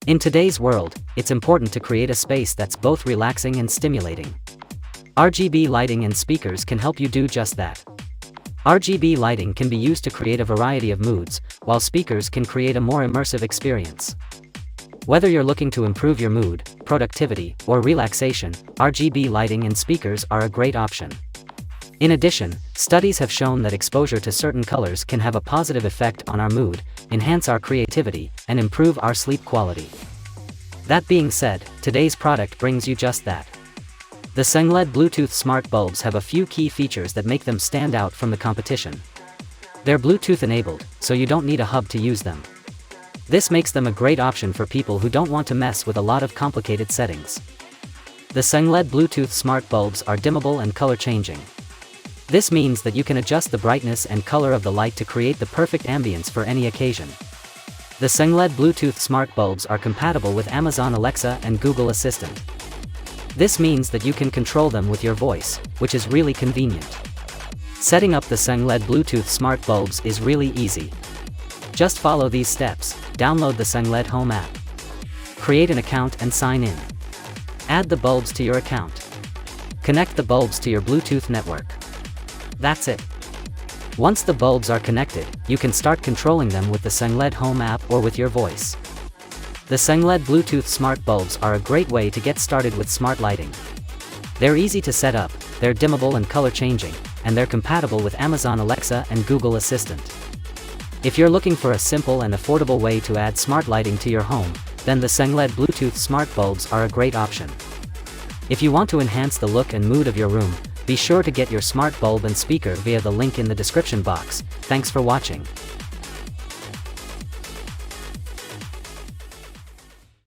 In today's world, it's important to create a space that's both relaxing and stimulating. RGB lighting and speakers can help you do just that. RGB lighting can be used to create a variety of moods, while speakers can create a more immersive experience. Whether you're looking to improve your mood, productivity, or relaxation, RGB lighting and speakers are a great option. In addition, studies have shown that exposure to certain colors can have a positive effect on our mood, enhance our creativity, and improve our sleep quality. That being said, today's product brings you just that. The Sengled Bluetooth Smart Bulbs have a few key features that make them stand out from the competition. They're Bluetooth enabled, so you don't need a hub to use them. This makes them a great option for people who don't want to mess with a lot of complicated settings. The Sengled Bluetooth Smart Bulbs are dimmable and color changing. This means that you can adjust the brightness and color of the light to create the perfect ambience for any occasion. The Sengled Bluetooth Smart Bulbs are compatible with Amazon Alexa and Google Assistant. This means that you can control them with your voice, which is really convenient. Setting up the Sengled Bluetooth Smart Bulbs is really easy. Just follow these steps. Download the Sengled Home app. Create an account and sign in. Add the bulbs to your account. Connect the bulbs to your Bluetooth network. That's it. Once the bulbs are connected, you can start controlling them with the Sengled Home app or with your voice. The Sengled Bluetooth Smart Bulbs are a great way to get started with smart lighting. They're easy to set up, they're dimmable and color changing, and they're compatible with Amazon Alexa and Google Assistant. If you're looking for a simple and affordable way to add smart lighting to your home, then the Sengled Bluetooth Smart Bulbs are a great option. If you want to enhance the look and mood of your room, be sure to get your smart bulb and speaker via the link in the description box. Thanks for watching.